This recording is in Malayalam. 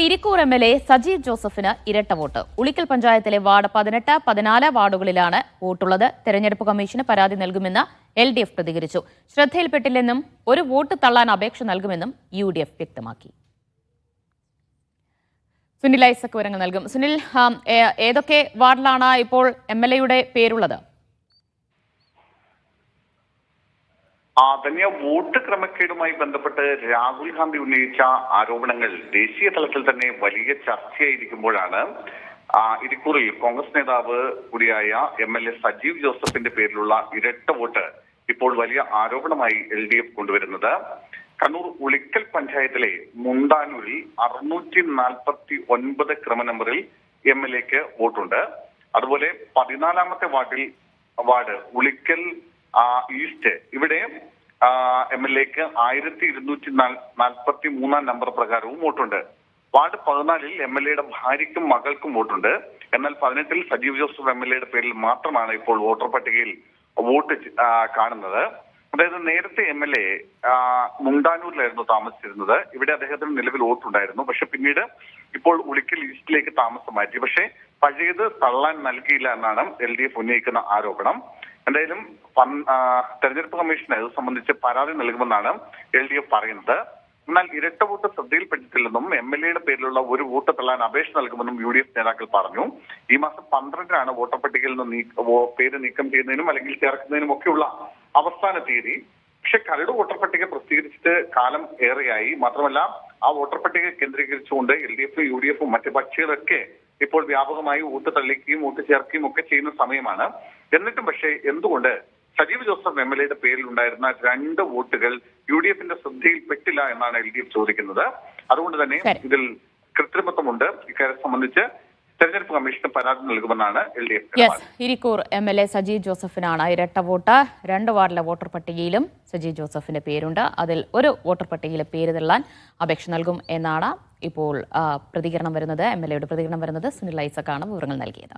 ഇരിക്കൂർ എം.എൽ.എ. സജീവ് ജോസഫിന് ഇരട്ട വോട്ട്. ഉളിക്കൽ പഞ്ചായത്തിലെ വാർഡ് 18, 14 വാർഡുകളിലാണ് വോട്ടുള്ളത്. തെരഞ്ഞെടുപ്പ് കമ്മീഷന് പരാതി നൽകുമെന്ന് LDF പ്രതികരിച്ചു. ശ്രദ്ധയിൽപ്പെട്ടില്ലെന്നും ഒരു വോട്ട് തള്ളാൻ അപേക്ഷ നൽകുമെന്നും UDF വ്യക്തമാക്കി. സുനിൽ ഐസക് വിവരങ്ങൾ നൽകും. സുനിൽ, ഏതൊക്കെ വാർഡിലാണ് ഇപ്പോൾ MLA-യുടെ പേരുള്ളത്? തന്നെ വോട്ട് ക്രമക്കേടുമായി ബന്ധപ്പെട്ട് രാഹുൽ ഗാന്ധി ഉന്നയിച്ച ആരോപണങ്ങൾ ദേശീയ തലത്തിൽ തന്നെ വലിയ ചർച്ചയായിരിക്കുമ്പോഴാണ് ഇരിക്കൂറിൽ കോൺഗ്രസ് നേതാവ് കൂടിയായ MLA സജീവ് ജോസഫിന്റെ പേരിലുള്ള ഇരട്ട വോട്ട് ഇപ്പോൾ വലിയ ആരോപണമായി LDF കൊണ്ടുവരുന്നത്. കണ്ണൂർ ഉളിക്കൽ പഞ്ചായത്തിലെ മുണ്ടാനൂരിൽ 649 ക്രമനമ്പറിൽ MLA-ക്ക് വോട്ടുണ്ട്. അതുപോലെ 14-ാമത്തെ വാർഡ് ഉളിക്കൽ ഈസ്റ്റ്, ഇവിടെ MLA-ക്ക് 1243 നമ്പർ പ്രകാരവും വോട്ടുണ്ട്. വാർഡ് 14-ൽ MLA-യുടെ ഭാര്യയ്ക്കും മകൾക്കും വോട്ടുണ്ട്. എന്നാൽ 18-ൽ സജീവ് ജോസഫ് MLA-യുടെ പേരിൽ മാത്രമാണ് ഇപ്പോൾ വോട്ടർ പട്ടികയിൽ വോട്ട് കാണുന്നത്. അതായത് നേരത്തെ MLA മുണ്ടാനൂരിലായിരുന്നു താമസിച്ചിരുന്നത്. ഇവിടെ അദ്ദേഹത്തിന് നിലവിൽ വോട്ടുണ്ടായിരുന്നു. പക്ഷെ പിന്നീട് ഇപ്പോൾ ഉളിക്കൽ ഈസ്റ്റിലേക്ക് താമസം മാറ്റി. പക്ഷേ പഴയത് തള്ളാൻ നൽകിയില്ല എന്നാണ് LDF ഉന്നയിക്കുന്ന ആരോപണം. എന്തായാലും തെരഞ്ഞെടുപ്പ് കമ്മീഷന് ഇത് സംബന്ധിച്ച് പരാതി നൽകുമെന്നാണ് LDF പറയുന്നത്. എന്നാൽ ഇരട്ട വോട്ട് ശ്രദ്ധയിൽപ്പെട്ടിട്ടില്ലെന്നും MLA-യുടെ പേരിലുള്ള ഒരു വോട്ട് തള്ളാൻ അപേക്ഷ നൽകുമെന്നും UDF നേതാക്കൾ പറഞ്ഞു. ഈ മാസം 12-നാണ് വോട്ടർ പട്ടികയിൽ നിന്ന് പേര് നീക്കം ചെയ്യുന്നതിനും അല്ലെങ്കിൽ ചേർക്കുന്നതിനും ഒക്കെയുള്ള അവസാന തീയതി. പക്ഷെ കരട് വോട്ടർ പട്ടിക പ്രസിദ്ധീകരിച്ചിട്ട് കാലം ഏറെയായി. മാത്രമല്ല ആ വോട്ടർ പട്ടിക കേന്ദ്രീകരിച്ചുകൊണ്ട് LDF, UDF മറ്റ് കക്ഷികളൊക്കെ ഇപ്പോൾ വ്യാപകമായി വോട്ട് തള്ളിക്കുകയും വോട്ട് ചേർക്കുകയും ഒക്കെ ചെയ്യുന്ന സമയമാണ്. എന്നിട്ടും പക്ഷേ എന്തുകൊണ്ട് സജീവ് ജോസഫ് MLA-യുടെ പേരിൽ ഉണ്ടായിരുന്ന 2 വോട്ടുകൾ UDF-ന്റെ ശ്രദ്ധയിൽപ്പെട്ടില്ല എന്നാണ് LDF ചോദിക്കുന്നത്. അതുകൊണ്ട് തന്നെ ഇതിൽ കൃത്രിമത്വമുണ്ട്. ഇക്കാര്യം സംബന്ധിച്ച് തെരഞ്ഞെടുപ്പ് കമ്മീഷന് പരാതി നൽകുമെന്നാണ് LDF. ഇരിക്കൂർ MLA സജീവ് ജോസഫിനാണ് ഇരട്ട വോട്ട്. 2 വാർഡിലെ വോട്ടർ പട്ടികയിലും സജീവ് ജോസഫിന്റെ പേരുണ്ട്. അതിൽ ഒരു വോട്ടർ പട്ടികയിലെ പേര് തള്ളാൻ അപേക്ഷ നൽകും എന്നാണ് ഇപ്പോൾ പ്രതികരണം വരുന്നത്. MLA-യുടെ പ്രതികരണം വരുന്നത്. സുനിൽ ഐസക്കാണ് വിവരങ്ങൾ നൽകിയത്.